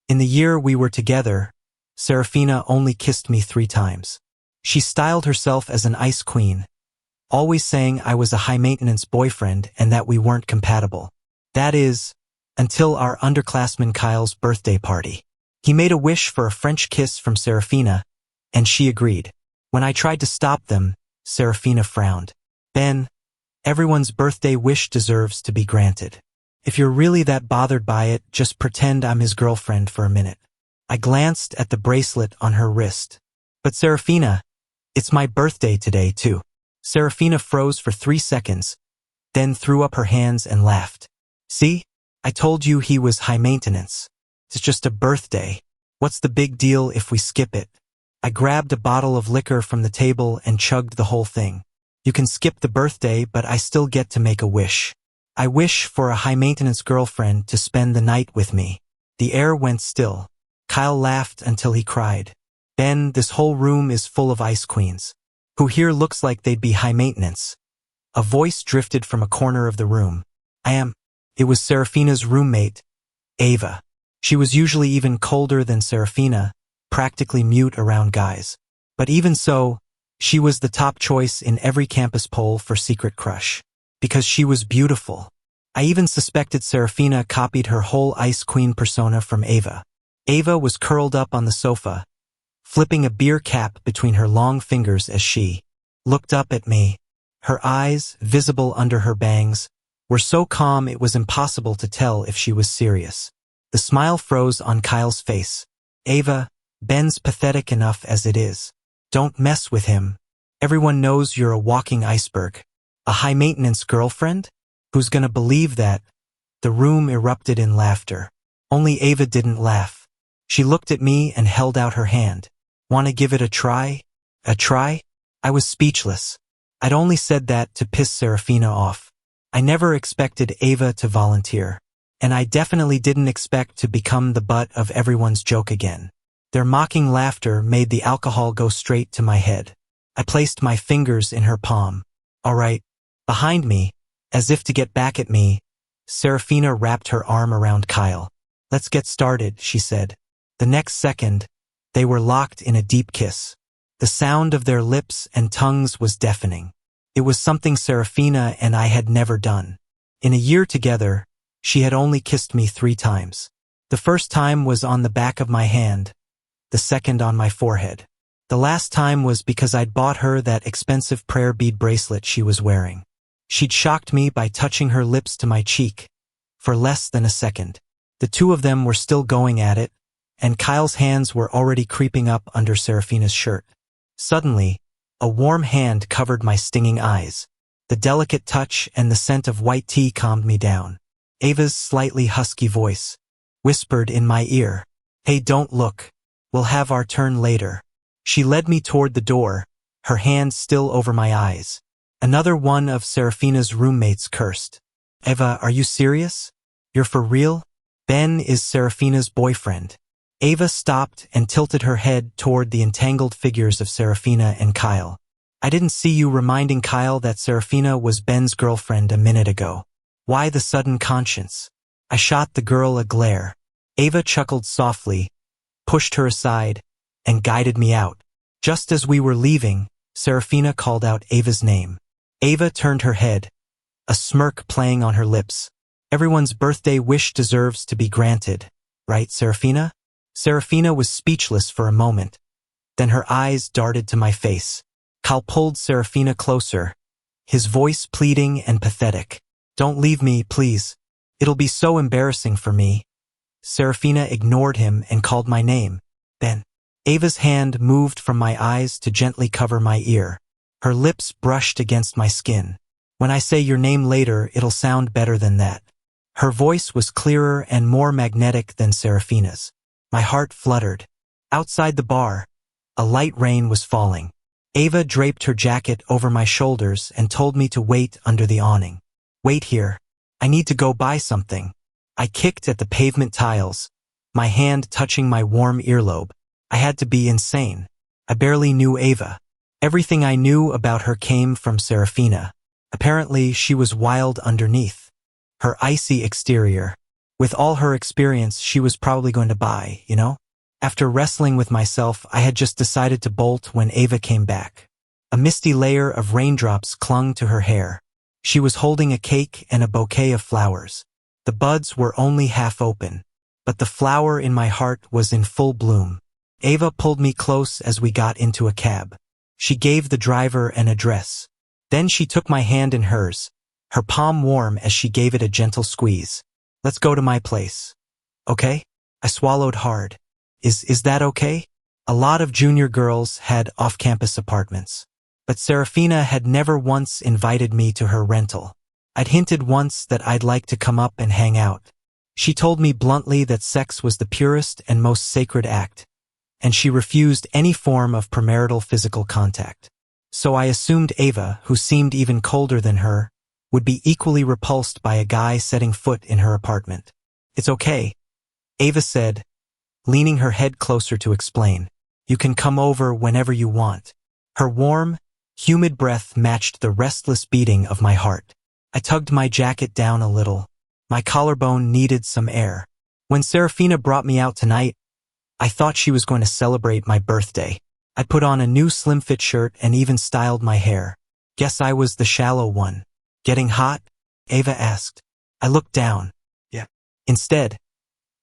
In the year we were together, Serafina only kissed me 3 times. She styled herself as an ice queen, always saying I was a high-maintenance boyfriend and that we weren't compatible. That is, until our underclassman Kyle's birthday party. He made a wish for a French kiss from Serafina, and she agreed. When I tried to stop them, Serafina frowned. Ben, everyone's birthday wish deserves to be granted. If you're really that bothered by it, just pretend I'm his girlfriend for a minute. I glanced at the bracelet on her wrist. But Serafina, it's my birthday today too. Serafina froze for 3 seconds, then threw up her hands and laughed. See? I told you he was high maintenance. It's just a birthday. What's the big deal if we skip it? I grabbed a bottle of liquor from the table and chugged the whole thing. You can skip the birthday, but I still get to make a wish. I wish for a high-maintenance girlfriend to spend the night with me. The air went still. Kyle laughed until he cried. Ben, this whole room is full of ice queens. Who here looks like they'd be high maintenance? A voice drifted from a corner of the room. I am. It was Serafina's roommate, Ava. She was usually even colder than Serafina, practically mute around guys. But even so, she was the top choice in every campus poll for secret crush. Because she was beautiful. I even suspected Serafina copied her whole ice queen persona from Ava. Ava was curled up on the sofa, flipping a beer cap between her long fingers as she looked up at me. Her eyes, visible under her bangs, were so calm it was impossible to tell if she was serious. The smile froze on Kyle's face. Ava, Ben's pathetic enough as it is. Don't mess with him. Everyone knows you're a walking iceberg. A high-maintenance girlfriend? Who's gonna believe that? The room erupted in laughter. Only Ava didn't laugh. She looked at me and held out her hand. Wanna give it a try? A try? I was speechless. I'd only said that to piss Serafina off. I never expected Ava to volunteer. And I definitely didn't expect to become the butt of everyone's joke again. Their mocking laughter made the alcohol go straight to my head. I placed my fingers in her palm. All right. Behind me, as if to get back at me, Serafina wrapped her arm around Kyle. Let's get started, she said. The next second, they were locked in a deep kiss. The sound of their lips and tongues was deafening. It was something Serafina and I had never done. In a year together, she had only kissed me 3 times. The first time was on the back of my hand, the second on my forehead. The last time was because I'd bought her that expensive prayer bead bracelet she was wearing. She'd shocked me by touching her lips to my cheek for less than a second. The two of them were still going at it, and Kyle's hands were already creeping up under Serafina's shirt. Suddenly, a warm hand covered my stinging eyes. The delicate touch and the scent of white tea calmed me down. Ava's slightly husky voice whispered in my ear, "Hey, don't look. We'll have our turn later." She led me toward the door, her hand still over my eyes. Another one of Serafina's roommates cursed. Ava, are you serious? You're for real? Ben is Serafina's boyfriend. Ava stopped and tilted her head toward the entangled figures of Serafina and Kyle. I didn't see you reminding Kyle that Serafina was Ben's girlfriend a minute ago. Why the sudden conscience? I shot the girl a glare. Ava chuckled softly, pushed her aside, and guided me out. Just as we were leaving, Serafina called out Ava's name. Ava turned her head, a smirk playing on her lips. Everyone's birthday wish deserves to be granted, right, Serafina? Serafina was speechless for a moment. Then her eyes darted to my face. Kyle pulled Serafina closer, his voice pleading and pathetic. Don't leave me, please. It'll be so embarrassing for me. Serafina ignored him and called my name. Ben. Ava's hand moved from my eyes to gently cover my ear. Her lips brushed against my skin. When I say your name later, it'll sound better than that. Her voice was clearer and more magnetic than Serafina's. My heart fluttered. Outside the bar, a light rain was falling. Ava draped her jacket over my shoulders and told me to wait under the awning. Wait here. I need to go buy something. I kicked at the pavement tiles, my hand touching my warm earlobe. I had to be insane. I barely knew Ava. Everything I knew about her came from Serafina. Apparently, she was wild underneath. Her icy exterior, With all her experience, she was probably going to buy, you know? After wrestling with myself, I had just decided to bolt when Ava came back. A misty layer of raindrops clung to her hair. She was holding a cake and a bouquet of flowers. The buds were only half open, but the flower in my heart was in full bloom. Ava pulled me close as we got into a cab. She gave the driver an address. Then she took my hand in hers, her palm warm as she gave it a gentle squeeze. Let's go to my place. Okay? I swallowed hard. Is that okay? A lot of junior girls had off-campus apartments, but Serafina had never once invited me to her rental. I'd hinted once that I'd like to come up and hang out. She told me bluntly that sex was the purest and most sacred act, and she refused any form of premarital physical contact. So I assumed Ava, who seemed even colder than her, would be equally repulsed by a guy setting foot in her apartment. It's okay, Ava said, leaning her head closer to explain. You can come over whenever you want. Her warm, humid breath matched the restless beating of my heart. I tugged my jacket down a little. My collarbone needed some air. When Serafina brought me out tonight, I thought she was going to celebrate my birthday. I put on a new slim-fit shirt and even styled my hair. Guess I was the shallow one. Getting hot? Ava asked. I looked down. Yeah. Instead,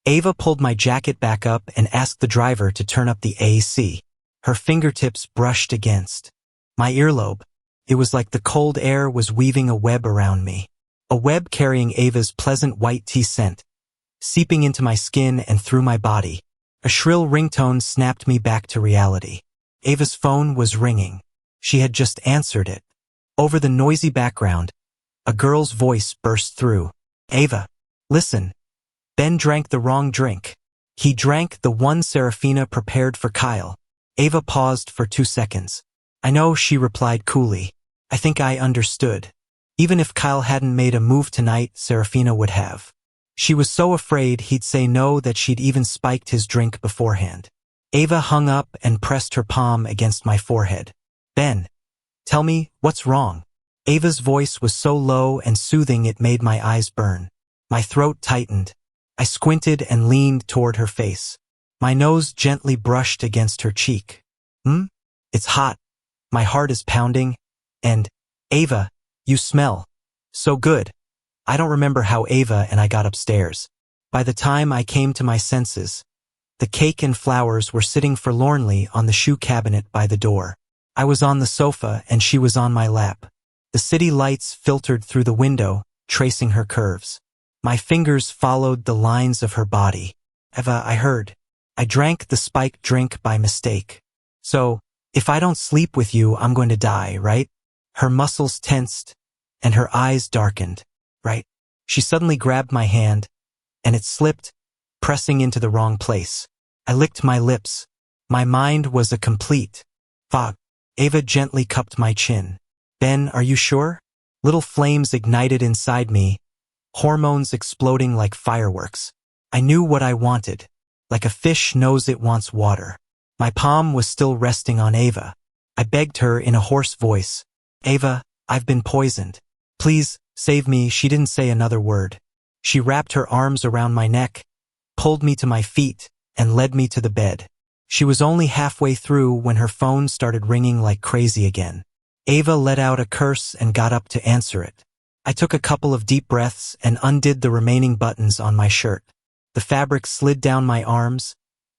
Ava pulled my jacket back up and asked the driver to turn up the AC. Her fingertips brushed against my earlobe. It was like the cold air was weaving a web around me. A web carrying Ava's pleasant white tea scent, seeping into my skin and through my body. A shrill ringtone snapped me back to reality. Ava's phone was ringing. She had just answered it. Over the noisy background, a girl's voice burst through. Ava, listen. Ben drank the wrong drink. He drank the one Serafina prepared for Kyle. Ava paused for 2 seconds. I know, she replied coolly. I think I understood. Even if Kyle hadn't made a move tonight, Serafina would have. She was so afraid he'd say no that she'd even spiked his drink beforehand. Ava hung up and pressed her palm against my forehead. Ben, tell me, what's wrong? Ava's voice was so low and soothing it made my eyes burn. My throat tightened. I squinted and leaned toward her face. My nose gently brushed against her cheek. It's hot. My heart is pounding. And, Ava, you smell so good. I don't remember how Ava and I got upstairs. By the time I came to my senses, the cake and flowers were sitting forlornly on the shoe cabinet by the door. I was on the sofa and she was on my lap. The city lights filtered through the window, tracing her curves. My fingers followed the lines of her body. Ava, I heard. I drank the spiked drink by mistake. So, if I don't sleep with you, I'm going to die, right? Her muscles tensed, and her eyes darkened. Right? She suddenly grabbed my hand, and it slipped, pressing into the wrong place. I licked my lips. My mind was a complete fog. Ava gently cupped my chin. Ben, are you sure? Little flames ignited inside me, hormones exploding like fireworks. I knew what I wanted, like a fish knows it wants water. My palm was still resting on Ava. I begged her in a hoarse voice. Ava, I've been poisoned. Please, save me. She didn't say another word. She wrapped her arms around my neck, pulled me to my feet, and led me to the bed. She was only halfway through when her phone started ringing like crazy again. Ava let out a curse and got up to answer it. I took a couple of deep breaths and undid the remaining buttons on my shirt. The fabric slid down my arms,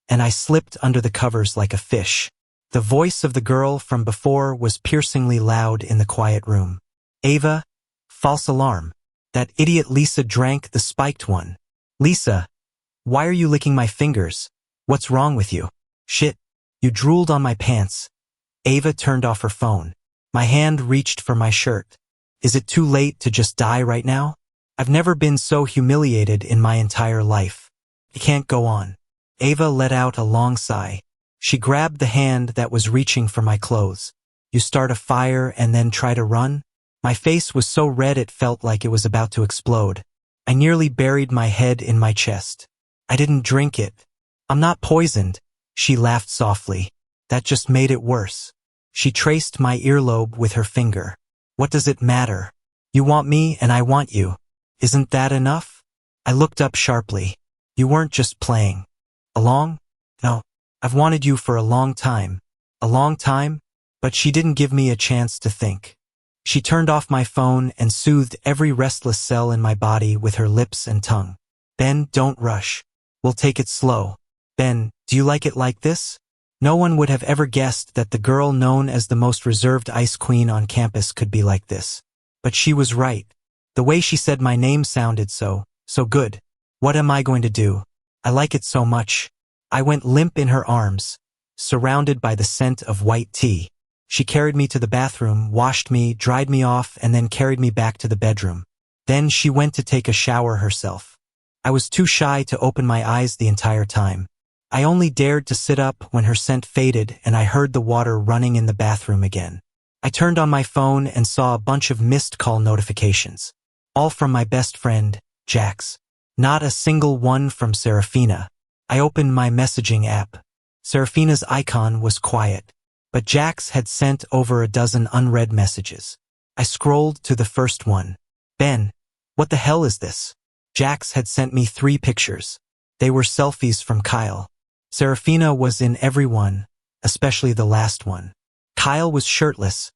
and I slipped under the covers like a fish. The voice of the girl from before was piercingly loud in the quiet room. Ava, false alarm. That idiot Lisa drank the spiked one. Lisa, why are you licking my fingers? What's wrong with you? Shit, you drooled on my pants. Ava turned off her phone. My hand reached for my shirt. Is it too late to just die right now? I've never been so humiliated in my entire life. I can't go on. Ava let out a long sigh. She grabbed the hand that was reaching for my clothes. You start a fire and then try to run? My face was so red it felt like it was about to explode. I nearly buried my head in my chest. I didn't drink it. I'm not poisoned. She laughed softly. That just made it worse. She traced my earlobe with her finger. What does it matter? You want me and I want you. Isn't that enough? I looked up sharply. You weren't just playing along? No. I've wanted you for a long time. A long time? But she didn't give me a chance to think. She turned off my phone and soothed every restless cell in my body with her lips and tongue. Ben, don't rush. We'll take it slow. Ben, do you like it like this? No one would have ever guessed that the girl known as the most reserved ice queen on campus could be like this. But she was right. The way she said my name sounded so good. What am I going to do? I like it so much. I went limp in her arms, surrounded by the scent of white tea. She carried me to the bathroom, washed me, dried me off, and then carried me back to the bedroom. Then she went to take a shower herself. I was too shy to open my eyes the entire time. I only dared to sit up when her scent faded and I heard the water running in the bathroom again. I turned on my phone and saw a bunch of missed call notifications. All from my best friend, Jax. Not a single one from Serafina. I opened my messaging app. Serafina's icon was quiet, but Jax had sent over a dozen unread messages. I scrolled to the first one. Ben, what the hell is this? Jax had sent me 3 pictures. They were selfies from Kyle. Serafina was in every one, especially the last one. Kyle was shirtless,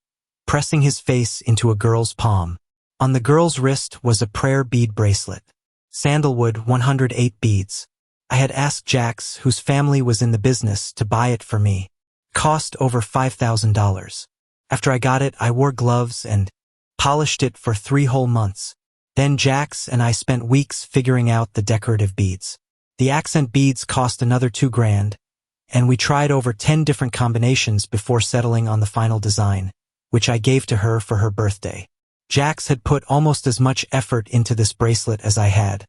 pressing his face into a girl's palm. On the girl's wrist was a prayer bead bracelet. Sandalwood 108 beads. I had asked Jax, whose family was in the business, to buy it for me. Cost over $5,000. After I got it, I wore gloves and polished it for 3 whole months. Then Jax and I spent weeks figuring out the decorative beads. The accent beads cost another $2,000, and we tried over 10 different combinations before settling on the final design, which I gave to her for her birthday. Jax had put almost as much effort into this bracelet as I had,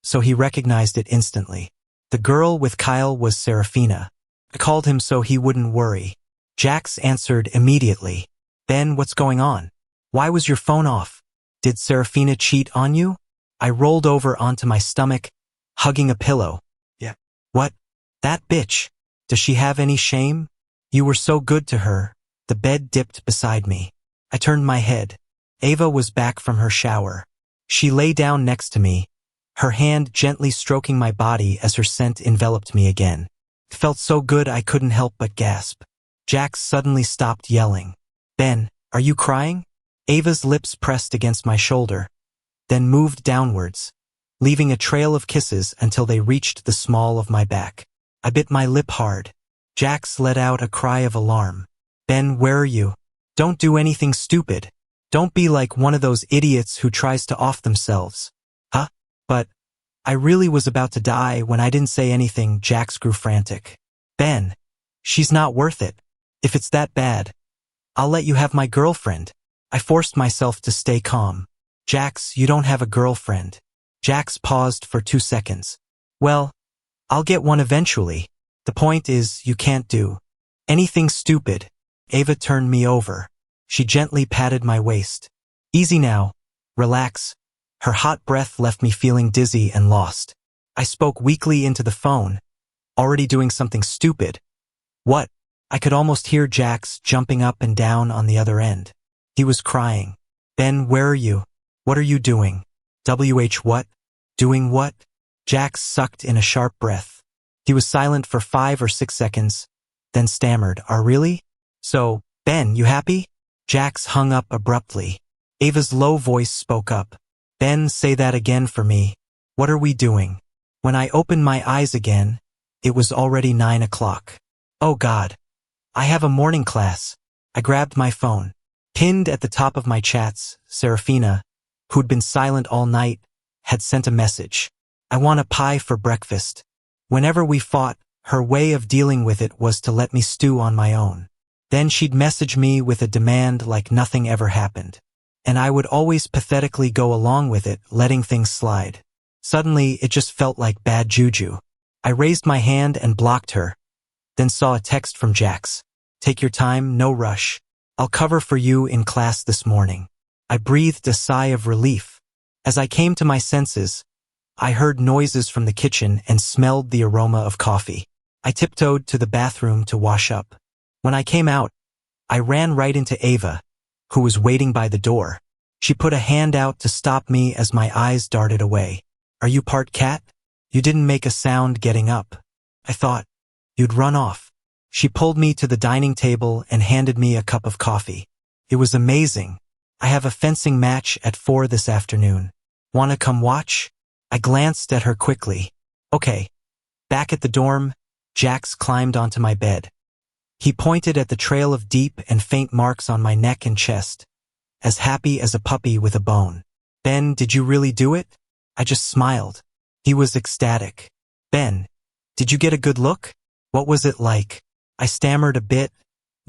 so he recognized it instantly. The girl with Kyle was Serafina. I called him so he wouldn't worry. Jax answered immediately. Ben, what's going on? Why was your phone off? Did Serafina cheat on you? I rolled over onto my stomach, hugging a pillow. Yeah. What? That bitch. Does she have any shame? You were so good to her. The bed dipped beside me. I turned my head. Ava was back from her shower. She lay down next to me, her hand gently stroking my body as her scent enveloped me again. It felt so good I couldn't help but gasp. Jax suddenly stopped yelling. Ben, are you crying? Ava's lips pressed against my shoulder, then moved downwards, leaving a trail of kisses until they reached the small of my back. I bit my lip hard. Jax let out a cry of alarm. Ben, where are you? Don't do anything stupid. Don't be like one of those idiots who tries to off themselves. Huh? But I really was about to die when I didn't say anything. Jax grew frantic. Ben, she's not worth it. If it's that bad, I'll let you have my girlfriend. I forced myself to stay calm. Jax, you don't have a girlfriend. Jax paused for 2 seconds. Well, I'll get one eventually. The point is, you can't do anything stupid. Ava turned me over. She gently patted my waist. Easy now. Relax. Her hot breath left me feeling dizzy and lost. I spoke weakly into the phone. Already doing something stupid. What? I could almost hear Jax jumping up and down on the other end. He was crying. Ben, where are you? What are you doing? What? Doing what? Jax sucked in a sharp breath. He was silent for 5 or 6 seconds, then stammered, really? So, Ben, you happy? Jax hung up abruptly. Ava's low voice spoke up. Ben, say that again for me. What are we doing? When I opened my eyes again, it was already 9 o'clock. Oh God. I have a morning class. I grabbed my phone. Pinned at the top of my chats, Serafina, who'd been silent all night, had sent a message. I want a pie for breakfast. Whenever we fought, her way of dealing with it was to let me stew on my own. Then she'd message me with a demand like nothing ever happened. And I would always pathetically go along with it, letting things slide. Suddenly, it just felt like bad juju. I raised my hand and blocked her, then saw a text from Jax. Take your time, no rush. I'll cover for you in class this morning. I breathed a sigh of relief. As I came to my senses, I heard noises from the kitchen and smelled the aroma of coffee. I tiptoed to the bathroom to wash up. When I came out, I ran right into Ava, who was waiting by the door. She put a hand out to stop me as my eyes darted away. Are you part cat? You didn't make a sound getting up. I thought you'd run off. She pulled me to the dining table and handed me a cup of coffee. It was amazing. I have a fencing match at 4 this afternoon. Wanna come watch? I glanced at her quickly. Okay. Back at the dorm, Jax climbed onto my bed. He pointed at the trail of deep and faint marks on my neck and chest, as happy as a puppy with a bone. Ben, did you really do it? I just smiled. He was ecstatic. Ben, did you get a good look? What was it like? I stammered a bit,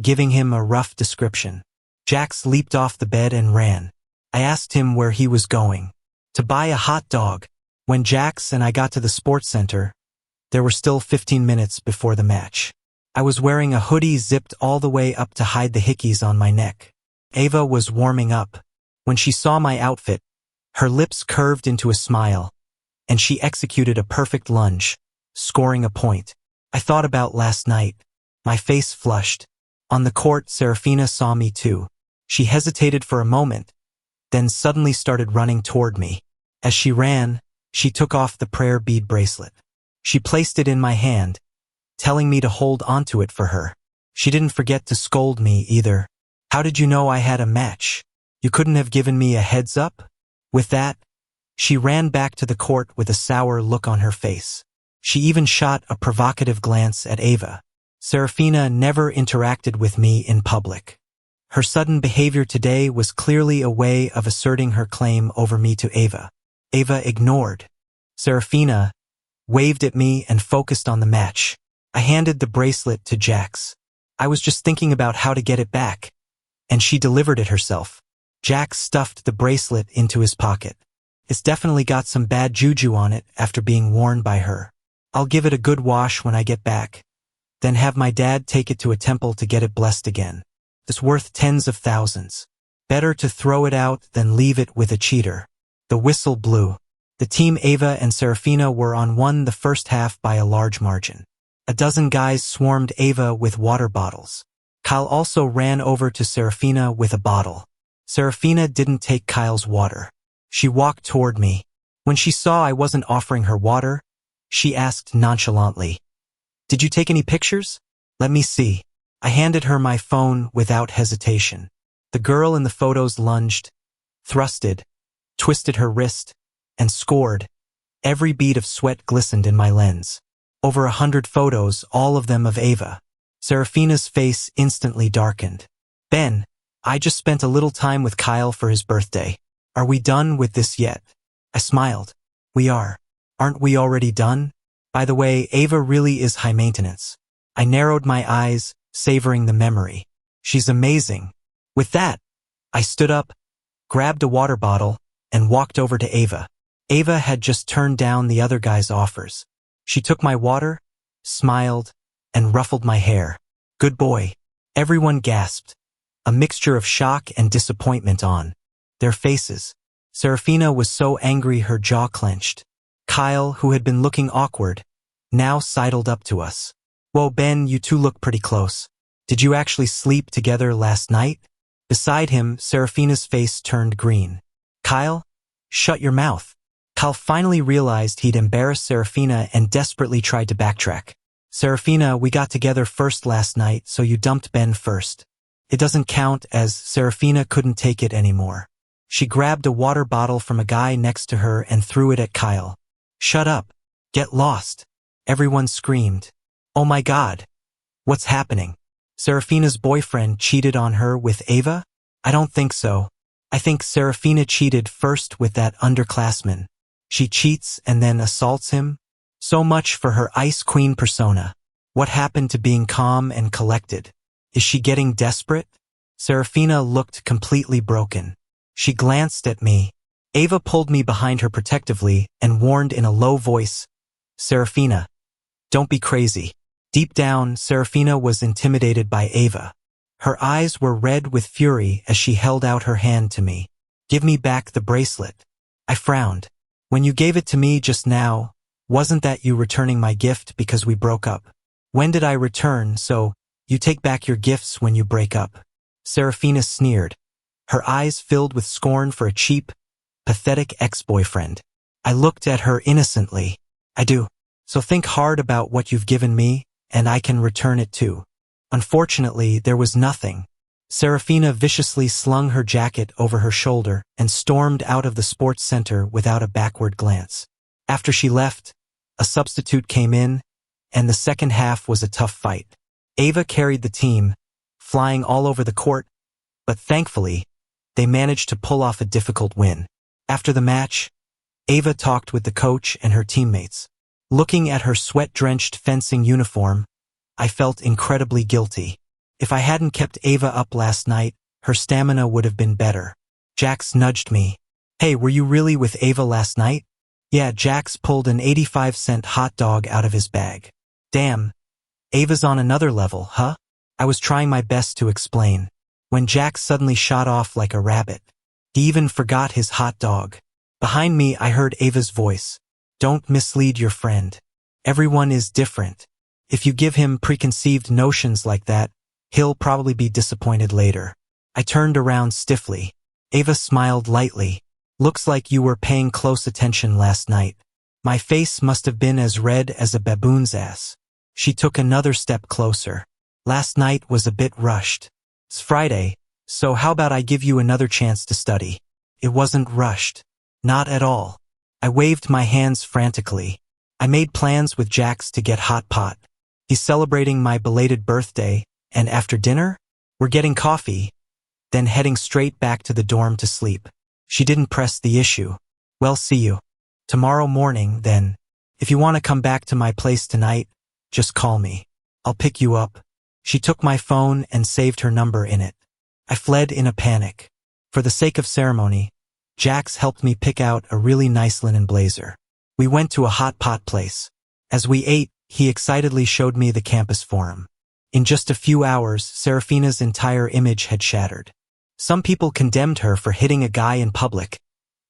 giving him a rough description. Jax leaped off the bed and ran. I asked him where he was going. To buy a hot dog. When Jax and I got to the sports center, there were still 15 minutes before the match. I was wearing a hoodie zipped all the way up to hide the hickeys on my neck. Ava was warming up. When she saw my outfit, her lips curved into a smile, and she executed a perfect lunge, scoring a point. I thought about last night. My face flushed. On the court, Serafina saw me too. She hesitated for a moment, then suddenly started running toward me. As she ran, she took off the prayer bead bracelet. She placed it in my hand, telling me to hold onto it for her. She didn't forget to scold me either. How did you know I had a match? You couldn't have given me a heads up? With that, she ran back to the court with a sour look on her face. She even shot a provocative glance at Ava. Serafina never interacted with me in public. Her sudden behavior today was clearly a way of asserting her claim over me to Ava. Ava ignored. Serafina waved at me and focused on the match. I handed the bracelet to Jax. I was just thinking about how to get it back, and she delivered it herself. Jax stuffed the bracelet into his pocket. It's definitely got some bad juju on it after being worn by her. I'll give it a good wash when I get back, then have my dad take it to a temple to get it blessed again. It's worth tens of thousands. Better to throw it out than leave it with a cheater. The whistle blew. The team Ava and Serafina were on one the first half by a large margin. A dozen guys swarmed Ava with water bottles. Kyle also ran over to Serafina with a bottle. Serafina didn't take Kyle's water. She walked toward me. When she saw I wasn't offering her water, she asked nonchalantly, "Did you take any pictures? Let me see." I handed her my phone without hesitation. The girl in the photos lunged, thrusted, twisted her wrist, and scored. Every bead of sweat glistened in my lens. Over 100 photos, all of them of Ava. Serafina's face instantly darkened. "Ben, I just spent a little time with Kyle for his birthday. Are we done with this yet?" I smiled. "We are. Aren't we already done? By the way, Ava really is high maintenance." I narrowed my eyes, savoring the memory. "She's amazing." With that, I stood up, grabbed a water bottle, and walked over to Ava. Ava had just turned down the other guy's offers. She took my water, smiled, and ruffled my hair. "Good boy." Everyone gasped, a mixture of shock and disappointment on their faces. Serafina was so angry her jaw clenched. Kyle, who had been looking awkward, now sidled up to us. "Whoa, Ben, you two look pretty close. Did you actually sleep together last night?" Beside him, Serafina's face turned green. "Kyle, shut your mouth." Kyle finally realized he'd embarrassed Serafina and desperately tried to backtrack. "Serafina, we got together first last night, so you dumped Ben first." It doesn't count, as Serafina couldn't take it anymore. She grabbed a water bottle from a guy next to her and threw it at Kyle. "Shut up. Get lost." Everyone screamed. "Oh my God. What's happening? Serafina's boyfriend cheated on her with Ava?" "I don't think so. I think Serafina cheated first with that underclassman. She cheats and then assaults him? So much for her Ice Queen persona. What happened to being calm and collected? Is she getting desperate?" Serafina looked completely broken. She glanced at me. Ava pulled me behind her protectively and warned in a low voice, "Serafina, don't be crazy." Deep down, Serafina was intimidated by Ava. Her eyes were red with fury as she held out her hand to me. "Give me back the bracelet." I frowned. "When you gave it to me just now, wasn't that you returning my gift because we broke up? When did I return, so you take back your gifts when you break up?" Serafina sneered. Her eyes filled with scorn for a cheap, pathetic ex-boyfriend. I looked at her innocently. I do. So think hard about what you've given me, and I can return it too. Unfortunately, there was nothing. Serafina viciously slung her jacket over her shoulder and stormed out of the sports center without a backward glance. After she left, a substitute came in, and the second half was a tough fight. Ava carried the team, flying all over the court, but thankfully, they managed to pull off a difficult win. After the match, Ava talked with the coach and her teammates. Looking at her sweat-drenched fencing uniform, I felt incredibly guilty. If I hadn't kept Ava up last night, her stamina would have been better. Jax nudged me. Hey, were you really with Ava last night? Yeah, Jax pulled an 85-cent hot dog out of his bag. Damn, Ava's on another level, huh? I was trying my best to explain, when Jax suddenly shot off like a rabbit. He even forgot his hot dog. Behind me, I heard Ava's voice. Don't mislead your friend. Everyone is different. If you give him preconceived notions like that, he'll probably be disappointed later. I turned around stiffly. Ava smiled lightly. Looks like you were paying close attention last night. My face must have been as red as a baboon's ass. She took another step closer. Last night was a bit rushed. It's Friday, so how about I give you another chance to study? It wasn't rushed. Not at all. I waved my hands frantically. I made plans with Jax to get hot pot. He's celebrating my belated birthday, and after dinner, we're getting coffee, then heading straight back to the dorm to sleep. She didn't press the issue. Well, see you tomorrow morning, then. If you want to come back to my place tonight, just call me. I'll pick you up. She took my phone and saved her number in it. I fled in a panic. For the sake of ceremony, Jax helped me pick out a really nice linen blazer. We went to a hot pot place. As we ate, he excitedly showed me the campus forum. In just a few hours, Serafina's entire image had shattered. Some people condemned her for hitting a guy in public,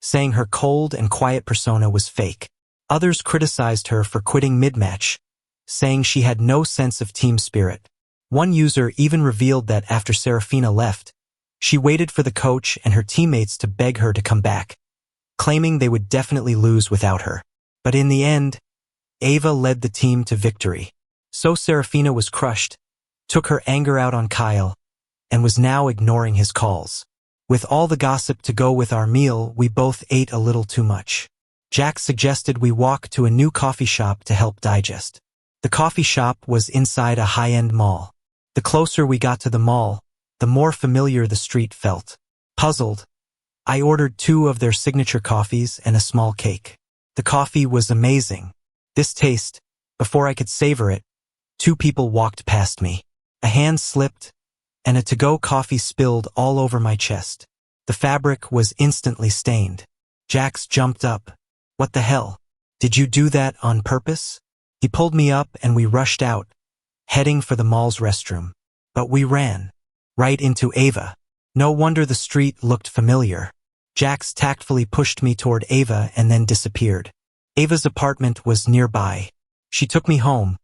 saying her cold and quiet persona was fake. Others criticized her for quitting mid-match, saying she had no sense of team spirit. One user even revealed that after Serafina left, she waited for the coach and her teammates to beg her to come back, claiming they would definitely lose without her. But in the end, Ava led the team to victory. So Serafina was crushed, took her anger out on Kyle, and was now ignoring his calls. With all the gossip to go with our meal, we both ate a little too much. Jack suggested we walk to a new coffee shop to help digest. The coffee shop was inside a high-end mall. The closer we got to the mall, the more familiar the street felt. Puzzled, I ordered 2 of their signature coffees and a small cake. The coffee was amazing. This taste, before I could savor it, 2 people walked past me. A hand slipped, and a to-go coffee spilled all over my chest. The fabric was instantly stained. Jax jumped up. What the hell? Did you do that on purpose? He pulled me up and we rushed out, heading for the mall's restroom. But we ran right into Ava. No wonder the street looked familiar. Jax tactfully pushed me toward Ava and then disappeared. Ava's apartment was nearby. She took me home,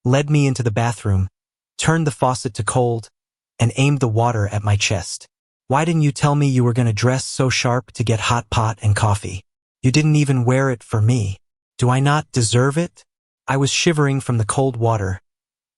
led me into the bathroom, turned the faucet to cold, and aimed the water at my chest. Why didn't you tell me you were going to dress so sharp to get hot pot and coffee? You didn't even wear it for me. Do I not deserve it? I was shivering from the cold water,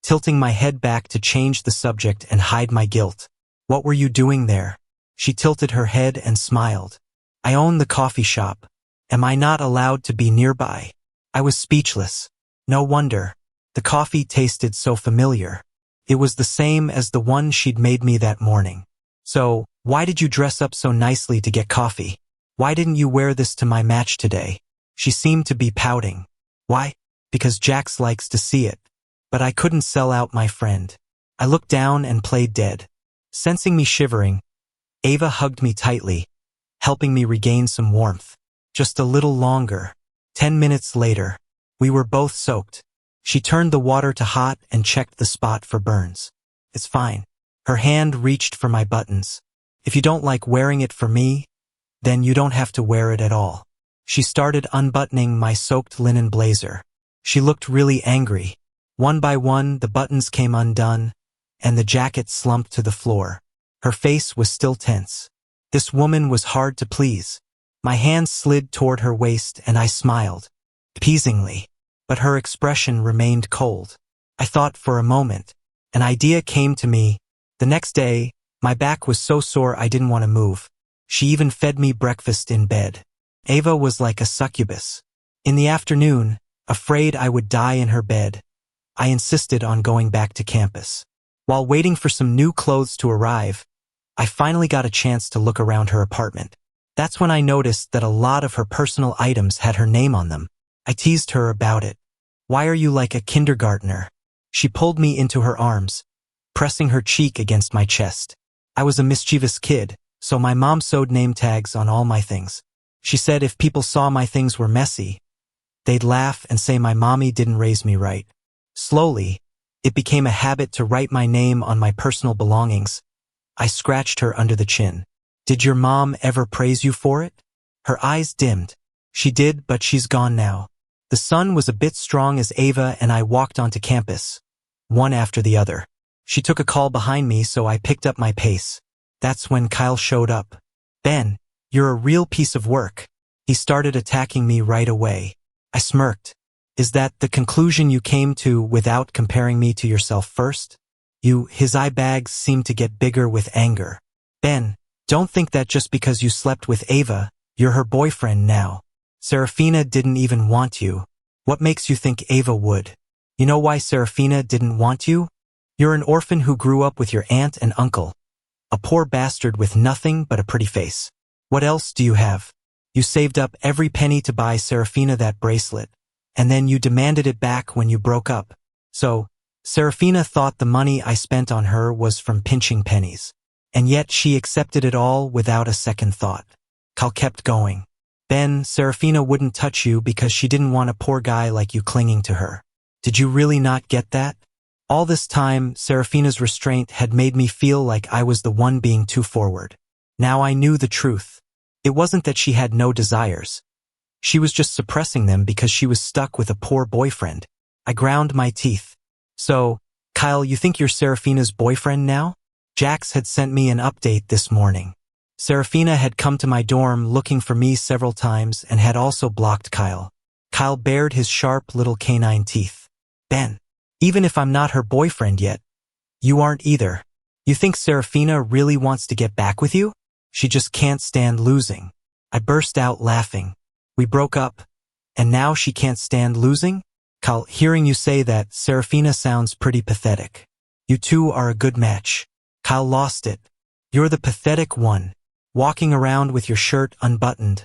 tilting my head back to change the subject and hide my guilt. What were you doing there? She tilted her head and smiled. I own the coffee shop. Am I not allowed to be nearby? I was speechless. No wonder. The coffee tasted so familiar. It was the same as the one she'd made me that morning. So, why did you dress up so nicely to get coffee? Why didn't you wear this to my match today? She seemed to be pouting. Why? Because Jax likes to see it. But I couldn't sell out my friend. I looked down and played dead. Sensing me shivering, Ava hugged me tightly, helping me regain some warmth. Just a little longer. 10 minutes later, we were both soaked. She turned the water to hot and checked the spot for burns. It's fine. Her hand reached for my buttons. If you don't like wearing it for me, then you don't have to wear it at all. She started unbuttoning my soaked linen blazer. She looked really angry. One by one, the buttons came undone, and the jacket slumped to the floor. Her face was still tense. This woman was hard to please. My hand slid toward her waist and I smiled, appeasingly, but her expression remained cold. I thought for a moment. An idea came to me. The next day, my back was so sore I didn't want to move. She even fed me breakfast in bed. Ava was like a succubus. In the afternoon, afraid I would die in her bed, I insisted on going back to campus. While waiting for some new clothes to arrive, I finally got a chance to look around her apartment. That's when I noticed that a lot of her personal items had her name on them. I teased her about it. "Why are you like a kindergartner?" She pulled me into her arms, pressing her cheek against my chest. I was a mischievous kid, so my mom sewed name tags on all my things. She said if people saw my things were messy, they'd laugh and say my mommy didn't raise me right. Slowly, it became a habit to write my name on my personal belongings. I scratched her under the chin. "Did your mom ever praise you for it?" Her eyes dimmed. "She did, but she's gone now." The sun was a bit strong as Ava and I walked onto campus, one after the other. She took a call behind me, so I picked up my pace. That's when Kyle showed up. "Ben, you're a real piece of work." He started attacking me right away. I smirked. "Is that the conclusion you came to without comparing me to yourself first?" His eye bags seemed to get bigger with anger. "Ben, don't think that just because you slept with Ava, you're her boyfriend now. Serafina didn't even want you. What makes you think Ava would? You know why Serafina didn't want you? You're an orphan who grew up with your aunt and uncle. A poor bastard with nothing but a pretty face. What else do you have? You saved up every penny to buy Serafina that bracelet, and then you demanded it back when you broke up. So, Serafina thought the money I spent on her was from pinching pennies. And yet she accepted it all without a second thought." Kyle kept going. "Ben, Serafina wouldn't touch you because she didn't want a poor guy like you clinging to her. Did you really not get that? All this time, Serafina's restraint had made me feel like I was the one being too forward. Now I knew the truth. It wasn't that she had no desires. She was just suppressing them because she was stuck with a poor boyfriend." I ground my teeth. "So, Kyle, you think you're Serafina's boyfriend now?" Jax had sent me an update this morning. Serafina had come to my dorm looking for me several times and had also blocked Kyle. Kyle bared his sharp little canine teeth. "Ben, even if I'm not her boyfriend yet, you aren't either. You think Serafina really wants to get back with you? She just can't stand losing." I burst out laughing. "We broke up, and now she can't stand losing?" "Kyle, hearing you say that, Serafina sounds pretty pathetic. You two are a good match." Kyle lost it. "You're the pathetic one, walking around with your shirt unbuttoned,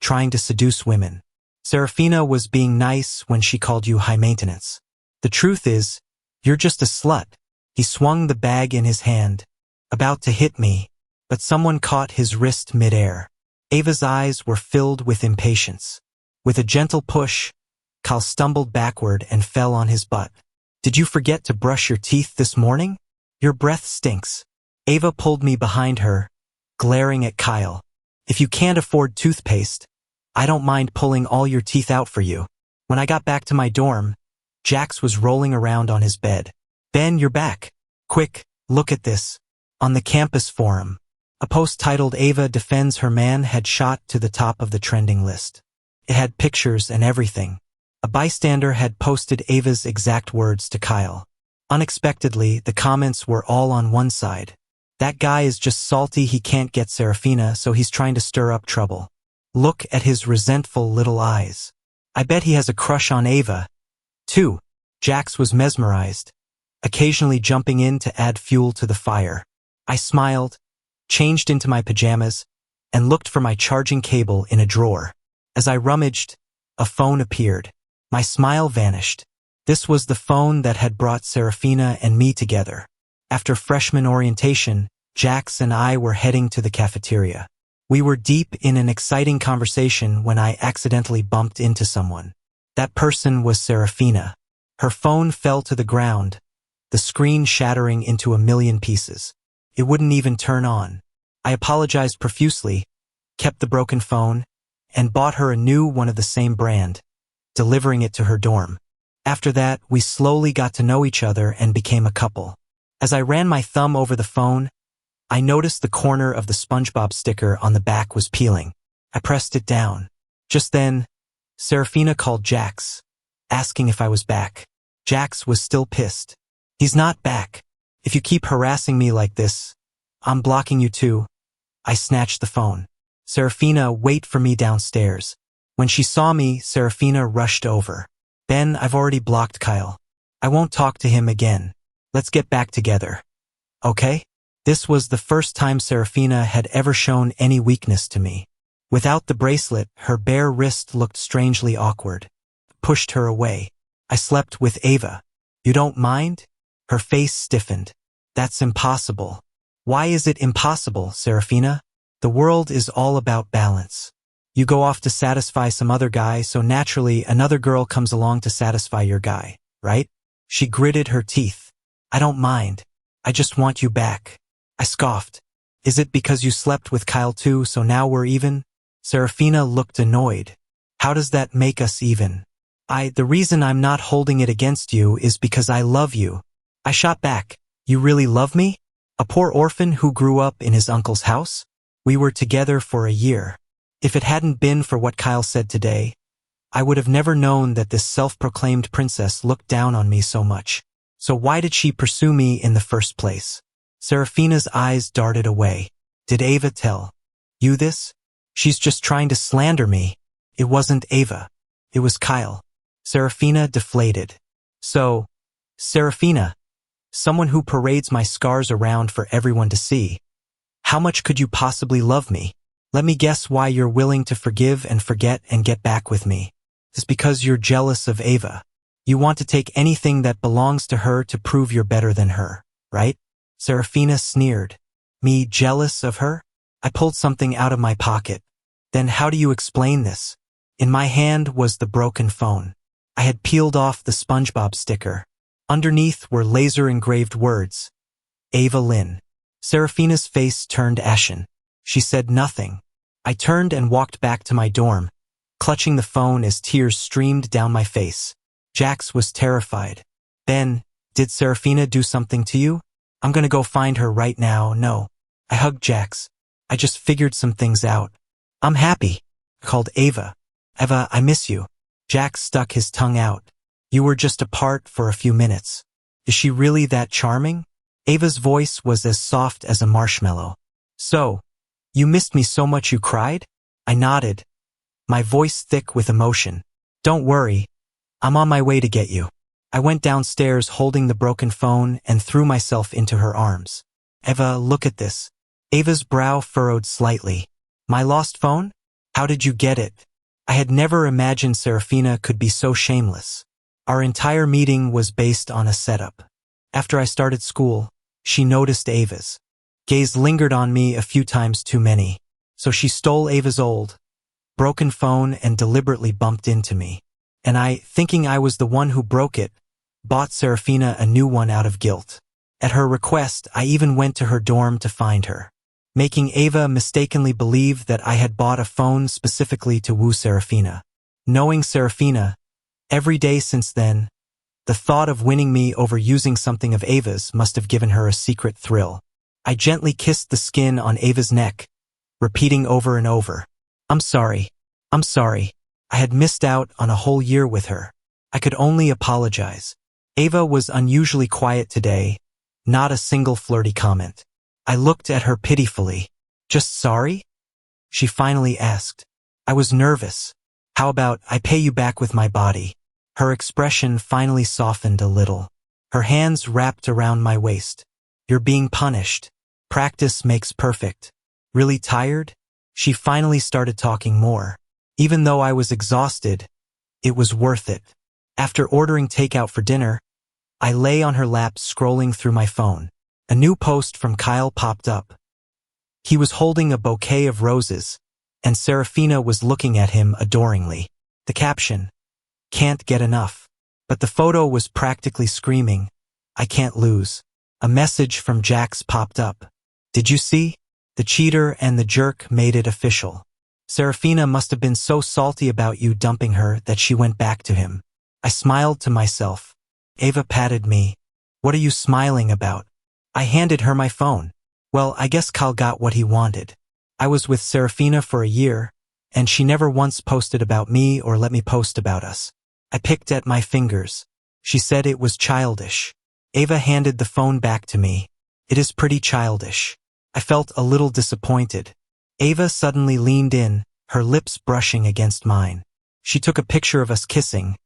trying to seduce women. Serafina was being nice when she called you high maintenance. The truth is, you're just a slut." He swung the bag in his hand, about to hit me, but someone caught his wrist midair. Ava's eyes were filled with impatience. With a gentle push, Kyle stumbled backward and fell on his butt. "Did you forget to brush your teeth this morning? Your breath stinks." Ava pulled me behind her, glaring at Kyle. "If you can't afford toothpaste, I don't mind pulling all your teeth out for you." When I got back to my dorm, Jax was rolling around on his bed. "Ben, you're back. Quick, look at this." On the campus forum, a post titled "Ava Defends Her Man" had shot to the top of the trending list. It had pictures and everything. A bystander had posted Ava's exact words to Kyle. Unexpectedly, the comments were all on one side. "That guy is just salty he can't get Serafina, so he's trying to stir up trouble. Look at his resentful little eyes. I bet he has a crush on Ava, too." Jax was mesmerized, occasionally jumping in to add fuel to the fire. I smiled, changed into my pajamas, and looked for my charging cable in a drawer. As I rummaged, a phone appeared. My smile vanished. This was the phone that had brought Serafina and me together. After freshman orientation, Jax and I were heading to the cafeteria. We were deep in an exciting conversation when I accidentally bumped into someone. That person was Serafina. Her phone fell to the ground, the screen shattering into a million pieces. It wouldn't even turn on. I apologized profusely, kept the broken phone, and bought her a new one of the same brand, delivering it to her dorm. After that, we slowly got to know each other and became a couple. As I ran my thumb over the phone, I noticed the corner of the SpongeBob sticker on the back was peeling. I pressed it down. Just then, Serafina called Jax, asking if I was back. Jax was still pissed. He's not back. If you keep harassing me like this, I'm blocking you too. I snatched the phone. Serafina, wait for me downstairs. When she saw me, Serafina rushed over. Ben, I've already blocked Kyle. I won't talk to him again. Let's get back together. Okay? This was the first time Serafina had ever shown any weakness to me. Without the bracelet, her bare wrist looked strangely awkward. Pushed her away. I slept with Ava. You don't mind? Her face stiffened. That's impossible. Why is it impossible, Serafina? The world is all about balance. You go off to satisfy some other guy, so naturally another girl comes along to satisfy your guy, right? She gritted her teeth. I don't mind. I just want you back. I scoffed. Is it because you slept with Kyle too, so now we're even? Serafina looked annoyed. How does that make us even? The reason I'm not holding it against you is because I love you. I shot back. You really love me? A poor orphan who grew up in his uncle's house? We were together for a year. If it hadn't been for what Kyle said today, I would have never known that this self-proclaimed princess looked down on me so much. So why did she pursue me in the first place? Serafina's eyes darted away. Did Ava tell you this? She's just trying to slander me. It wasn't Ava. It was Kyle. Serafina deflated. So, Serafina, someone who parades my scars around for everyone to see. How much could you possibly love me? Let me guess why you're willing to forgive and forget and get back with me. It's because you're jealous of Ava. You want to take anything that belongs to her to prove you're better than her, right? Serafina sneered. Me jealous of her? I pulled something out of my pocket. Then how do you explain this? In my hand was the broken phone. I had peeled off the SpongeBob sticker. Underneath were laser-engraved words. Ava Lynn. Serafina's face turned ashen. She said nothing. I turned and walked back to my dorm, clutching the phone as tears streamed down my face. Jax was terrified. Ben, did Serafina do something to you? I'm gonna go find her right now. No. I hugged Jax. I just figured some things out. I'm happy. I called Ava. Ava, I miss you. Jax stuck his tongue out. You were just apart for a few minutes. Is she really that charming? Ava's voice was as soft as a marshmallow. So, you missed me so much you cried? I nodded, my voice thick with emotion. Don't worry. I'm on my way to get you. I went downstairs holding the broken phone and threw myself into her arms. Ava, look at this. Ava's brow furrowed slightly. My lost phone? How did you get it? I had never imagined Serafina could be so shameless. Our entire meeting was based on a setup. After I started school, she noticed Ava's gaze lingered on me a few times too many. So she stole Ava's old, broken phone and deliberately bumped into me. And I, thinking I was the one who broke it, bought Serafina a new one out of guilt. At her request, I even went to her dorm to find her, making Ava mistakenly believe that I had bought a phone specifically to woo Serafina. Knowing Serafina, every day since then, the thought of winning me over using something of Ava's must have given her a secret thrill. I gently kissed the skin on Ava's neck, repeating over and over, I'm sorry. I'm sorry. I had missed out on a whole year with her. I could only apologize. Ava was unusually quiet today, not a single flirty comment. I looked at her pitifully. Just sorry? She finally asked. I was nervous. How about I pay you back with my body? Her expression finally softened a little. Her hands wrapped around my waist. You're being punished. Practice makes perfect. Really tired? She finally started talking more. Even though I was exhausted, it was worth it. After ordering takeout for dinner, I lay on her lap scrolling through my phone. A new post from Kyle popped up. He was holding a bouquet of roses, and Serafina was looking at him adoringly. The caption, can't get enough. But the photo was practically screaming, I can't lose. A message from Jax popped up. Did you see? The cheater and the jerk made it official. Serafina must have been so salty about you dumping her that she went back to him. I smiled to myself. Ava patted me. What are you smiling about? I handed her my phone. Well, I guess Kyle got what he wanted. I was with Serafina for a year, and she never once posted about me or let me post about us. I picked at my fingers. She said it was childish. Ava handed the phone back to me. It is pretty childish. I felt a little disappointed. Ava suddenly leaned in, her lips brushing against mine. She took a picture of us kissing,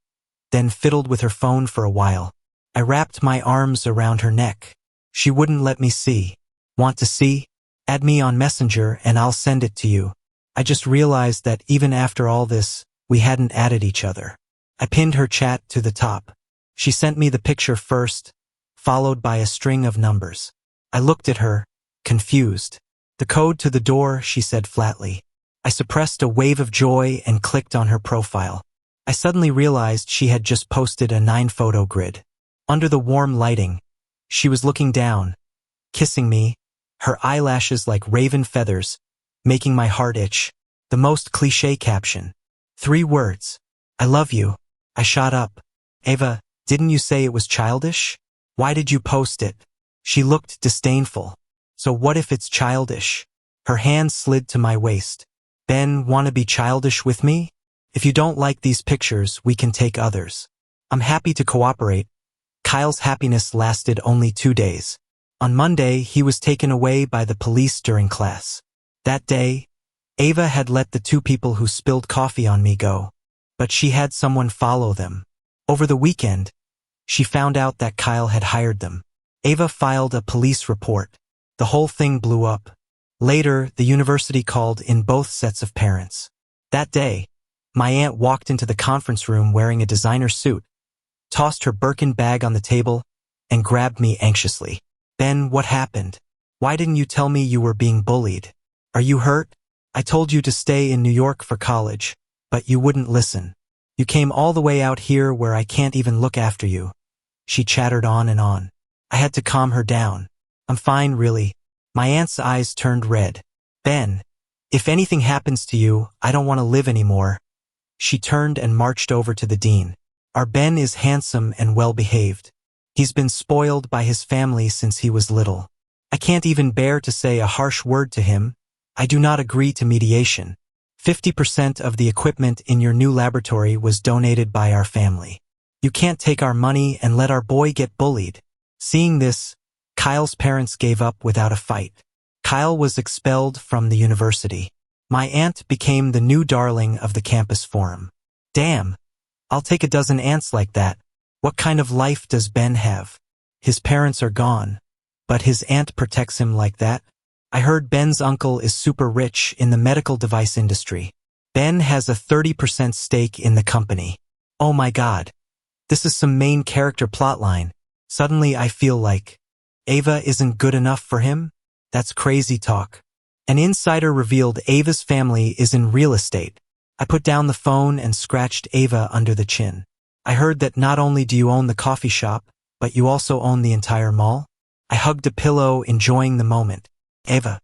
then fiddled with her phone for a while. I wrapped my arms around her neck. She wouldn't let me see. Want to see? Add me on Messenger and I'll send it to you. I just realized that even after all this, we hadn't added each other. I pinned her chat to the top. She sent me the picture first, followed by a string of numbers. I looked at her, confused. The code to the door, she said flatly. I suppressed a wave of joy and clicked on her profile. I suddenly realized she had just posted a 9-photo grid. Under the warm lighting, she was looking down, kissing me, her eyelashes like raven feathers, making my heart itch. The most cliché caption. 3 words. I love you. I shot up. Ava, didn't you say it was childish? Why did you post it? She looked disdainful. So what if it's childish? Her hand slid to my waist. Ben, wanna be childish with me? If you don't like these pictures, we can take others. I'm happy to cooperate. Kyle's happiness lasted only 2 days. On Monday, he was taken away by the police during class. That day, Ava had let the 2 people who spilled coffee on me go, but she had someone follow them. Over the weekend, she found out that Kyle had hired them. Ava filed a police report. The whole thing blew up. Later, the university called in both sets of parents. That day, my aunt walked into the conference room wearing a designer suit, tossed her Birkin bag on the table, and grabbed me anxiously. Ben, what happened? Why didn't you tell me you were being bullied? Are you hurt? I told you to stay in New York for college, but you wouldn't listen. You came all the way out here where I can't even look after you. She chattered on and on. I had to calm her down. I'm fine, really. My aunt's eyes turned red. Ben, if anything happens to you, I don't want to live anymore. She turned and marched over to the dean. Our Ben is handsome and well-behaved. He's been spoiled by his family since he was little. I can't even bear to say a harsh word to him. I do not agree to mediation. 50% of the equipment in your new laboratory was donated by our family. You can't take our money and let our boy get bullied. Seeing this, Kyle's parents gave up without a fight. Kyle was expelled from the university. My aunt became the new darling of the campus forum. Damn, I'll take a dozen aunts like that. What kind of life does Ben have? His parents are gone, but his aunt protects him like that? I heard Ben's uncle is super rich in the medical device industry. Ben has a 30% stake in the company. Oh my God. This is some main character plotline. Suddenly I feel like Ava isn't good enough for him? That's crazy talk. An insider revealed Ava's family is in real estate. I put down the phone and scratched Ava under the chin. I heard that not only do you own the coffee shop, but you also own the entire mall? I hugged a pillow, enjoying the moment. Ava,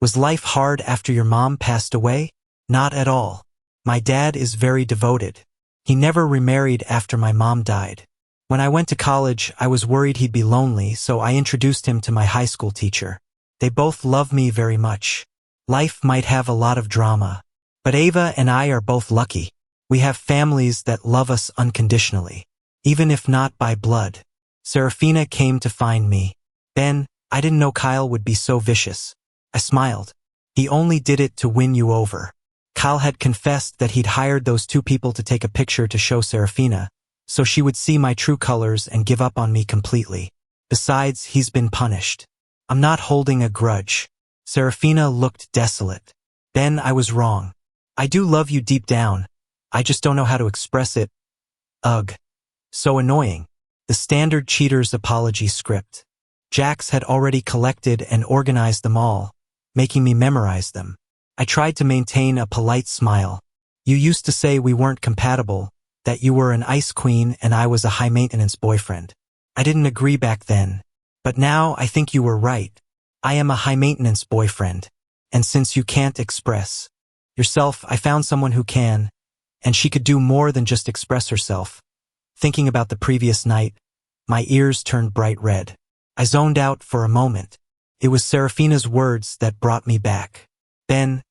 was life hard after your mom passed away? Not at all. My dad is very devoted. He never remarried after my mom died. When I went to college, I was worried he'd be lonely, so I introduced him to my high school teacher. They both love me very much. Life might have a lot of drama, but Ava and I are both lucky. We have families that love us unconditionally, even if not by blood. Serafina came to find me. Ben, I didn't know Kyle would be so vicious. I smiled. He only did it to win you over. Kyle had confessed that he'd hired those 2 people to take a picture to show Serafina, so she would see my true colors and give up on me completely. Besides, he's been punished. I'm not holding a grudge. Serafina looked desolate. Ben, I was wrong. I do love you deep down. I just don't know how to express it. Ugh. So annoying. The standard cheater's apology script. Jax had already collected and organized them all, making me memorize them. I tried to maintain a polite smile. You used to say we weren't compatible, that you were an ice queen and I was a high-maintenance boyfriend. I didn't agree back then, but now I think you were right. I am a high-maintenance boyfriend, and since you can't express yourself, I found someone who can, and she could do more than just express herself. Thinking about the previous night, my ears turned bright red. I zoned out for a moment. It was Serafina's words that brought me back. Ben,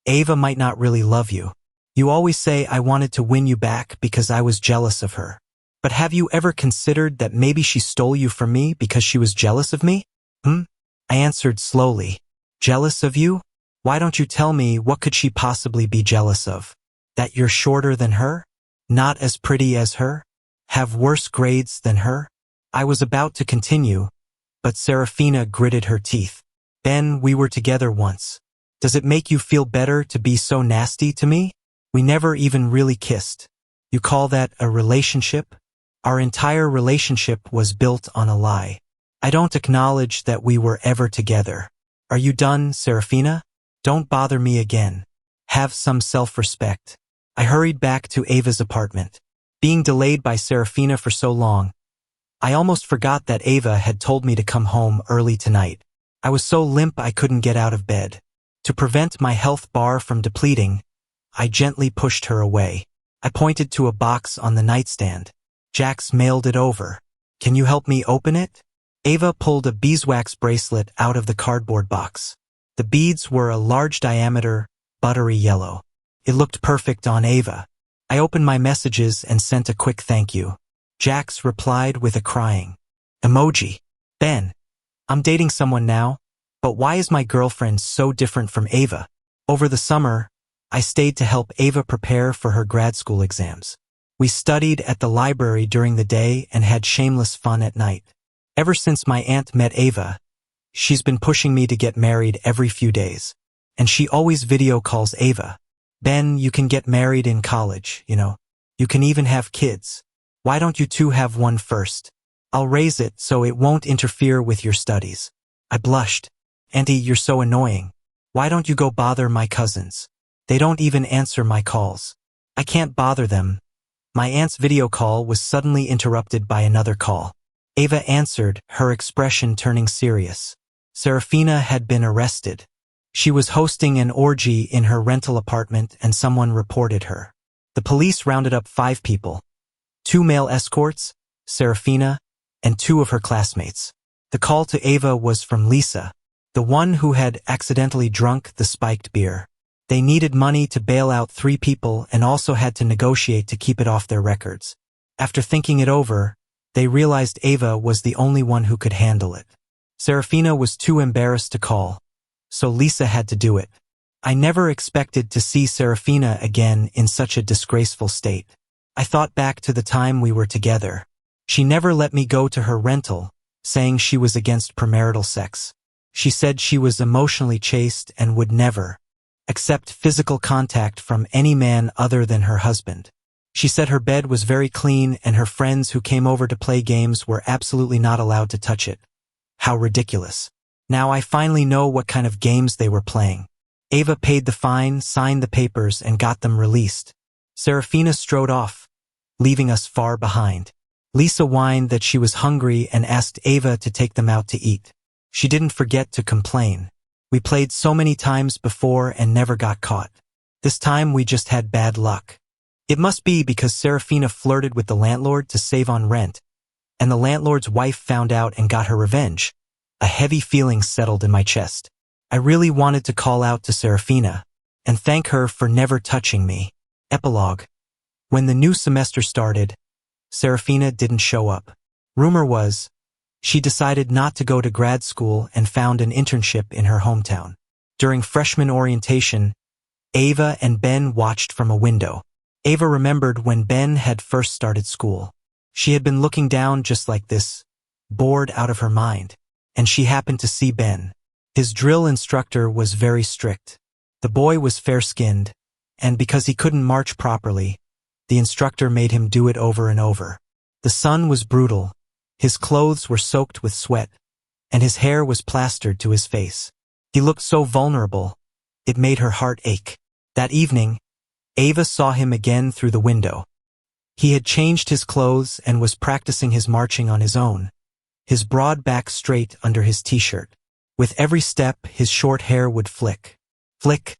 Ava might not really love you. You always say I wanted to win you back because I was jealous of her. But have you ever considered that maybe she stole you from me because she was jealous of me? I answered slowly. Jealous of you? Why don't you tell me what could she possibly be jealous of? That you're shorter than her? Not as pretty as her? Have worse grades than her? I was about to continue, but Serafina gritted her teeth. Ben, we were together once. Does it make you feel better to be so nasty to me? We never even really kissed. You call that a relationship? Our entire relationship was built on a lie. I don't acknowledge that we were ever together. Are you done, Serafina? Don't bother me again. Have some self-respect. I hurried back to Ava's apartment. Being delayed by Serafina for so long, I almost forgot that Ava had told me to come home early tonight. I was so limp I couldn't get out of bed. To prevent my health bar from depleting, I gently pushed her away. I pointed to a box on the nightstand. Jax mailed it over. Can you help me open it? Ava pulled a beeswax bracelet out of the cardboard box. The beads were a large diameter, buttery yellow. It looked perfect on Ava. I opened my messages and sent a quick thank you. Jax replied with a crying emoji. Ben, I'm dating someone now, but why is my girlfriend so different from Ava? Over the summer, I stayed to help Ava prepare for her grad school exams. We studied at the library during the day and had shameless fun at night. Ever since my aunt met Ava, she's been pushing me to get married every few days. And she always video calls Ava. Ben, you can get married in college, you know. You can even have kids. Why don't you two have one first? I'll raise it so it won't interfere with your studies. I blushed. Auntie, you're so annoying. Why don't you go bother my cousins? They don't even answer my calls. I can't bother them. My aunt's video call was suddenly interrupted by another call. Ava answered, her expression turning serious. Serafina had been arrested. She was hosting an orgy in her rental apartment and someone reported her. The police rounded up 5 people. 2 male escorts, Serafina, and 2 of her classmates. The call to Ava was from Lisa, the one who had accidentally drunk the spiked beer. They needed money to bail out 3 people and also had to negotiate to keep it off their records. After thinking it over, they realized Ava was the only one who could handle it. Serafina was too embarrassed to call, so Lisa had to do it. I never expected to see Serafina again in such a disgraceful state. I thought back to the time we were together. She never let me go to her rental, saying she was against premarital sex. She said she was emotionally chaste and would never accept physical contact from any man other than her husband. She said her bed was very clean and her friends who came over to play games were absolutely not allowed to touch it. How ridiculous. Now I finally know what kind of games they were playing. Ava paid the fine, signed the papers, and got them released. Serafina strode off, leaving us far behind. Lisa whined that she was hungry and asked Ava to take them out to eat. She didn't forget to complain. We played so many times before and never got caught. This time we just had bad luck. It must be because Serafina flirted with the landlord to save on rent, and the landlord's wife found out and got her revenge. A heavy feeling settled in my chest. I really wanted to call out to Serafina and thank her for never touching me. Epilogue. When the new semester started, Serafina didn't show up. Rumor was, she decided not to go to grad school and found an internship in her hometown. During freshman orientation, Ava and Ben watched from a window. Ava remembered when Ben had first started school. She had been looking down just like this, bored out of her mind, and she happened to see Ben. His drill instructor was very strict. The boy was fair-skinned, and because he couldn't march properly, the instructor made him do it over and over. The sun was brutal, his clothes were soaked with sweat, and his hair was plastered to his face. He looked so vulnerable, it made her heart ache. That evening, Ava saw him again through the window. He had changed his clothes and was practicing his marching on his own, his broad back straight under his t-shirt. With every step, his short hair would flick, flick,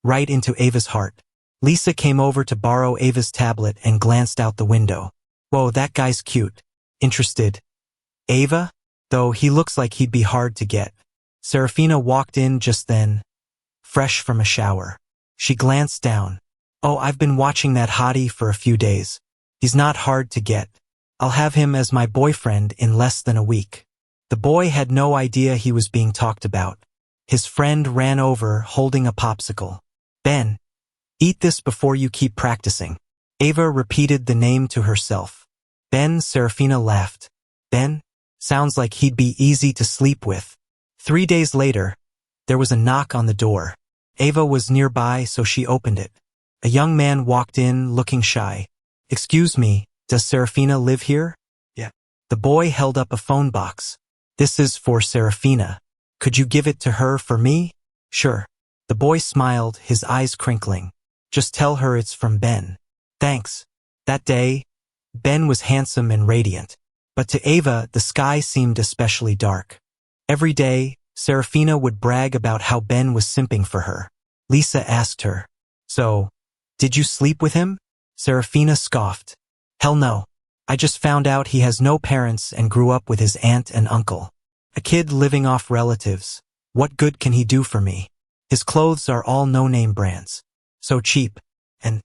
right into Ava's heart. Lisa came over to borrow Ava's tablet and glanced out the window. Whoa, that guy's cute. Interested. Ava? Though he looks like he'd be hard to get. Serafina walked in just then, fresh from a shower. She glanced down. Oh, I've been watching that hottie for a few days. He's not hard to get. I'll have him as my boyfriend in less than a week. The boy had no idea he was being talked about. His friend ran over holding a popsicle. Ben, eat this before you keep practicing. Ava repeated the name to herself. Ben. Serafina laughed. Ben? Sounds like he'd be easy to sleep with. 3 days later, there was a knock on the door. Ava was nearby, so she opened it. A young man walked in, looking shy. Excuse me, does Serafina live here? Yeah. The boy held up a phone box. This is for Serafina. Could you give it to her for me? Sure. The boy smiled, his eyes crinkling. Just tell her it's from Ben. Thanks. That day, Ben was handsome and radiant. But to Ava, the sky seemed especially dark. Every day, Serafina would brag about how Ben was simping for her. Lisa asked her, So, did you sleep with him? Serafina scoffed. Hell no. I just found out he has no parents and grew up with his aunt and uncle. A kid living off relatives. What good can he do for me? His clothes are all no-name brands. So cheap. And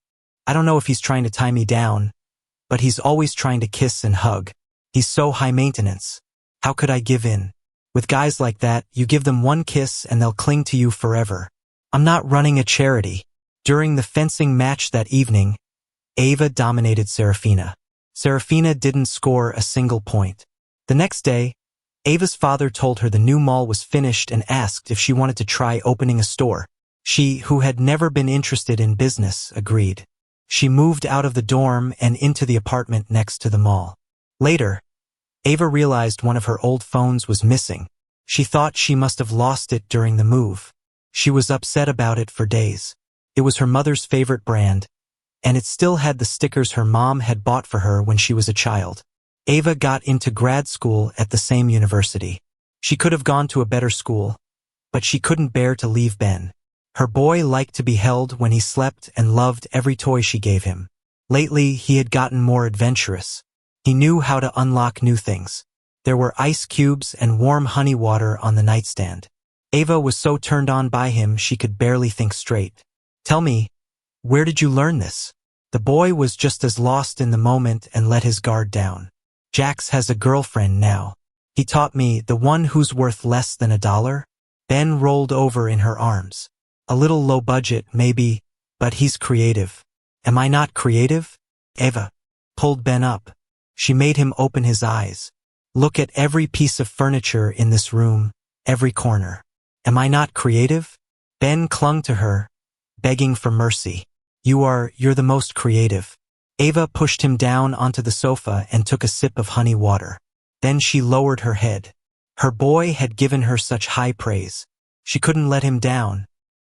I don't know if he's trying to tie me down, but he's always trying to kiss and hug. He's so high maintenance. How could I give in? With guys like that, you give them one kiss and they'll cling to you forever. I'm not running a charity. During the fencing match that evening, Ava dominated Serafina. Serafina didn't score a single point. The next day, Ava's father told her the new mall was finished and asked if she wanted to try opening a store. She, who had never been interested in business, agreed. She moved out of the dorm and into the apartment next to the mall. Later, Ava realized one of her old phones was missing. She thought she must have lost it during the move. She was upset about it for days. It was her mother's favorite brand, and it still had the stickers her mom had bought for her when she was a child. Ava got into grad school at the same university. She could have gone to a better school, but she couldn't bear to leave Ben. Her boy liked to be held when he slept and loved every toy she gave him. Lately, he had gotten more adventurous. He knew how to unlock new things. There were ice cubes and warm honey water on the nightstand. Ava was so turned on by him she could barely think straight. Tell me, where did you learn this? The boy was just as lost in the moment and let his guard down. Jax has a girlfriend now. He taught me, the one who's worth less than $1. Ben rolled over in her arms. A little low budget, maybe, but he's creative. Am I not creative? Ava pulled Ben up. She made him open his eyes. Look at every piece of furniture in this room, every corner. Am I not creative? Ben clung to her, begging for mercy. You're the most creative. Ava pushed him down onto the sofa and took a sip of honey water. Then she lowered her head. Her boy had given her such high praise. She couldn't let him down.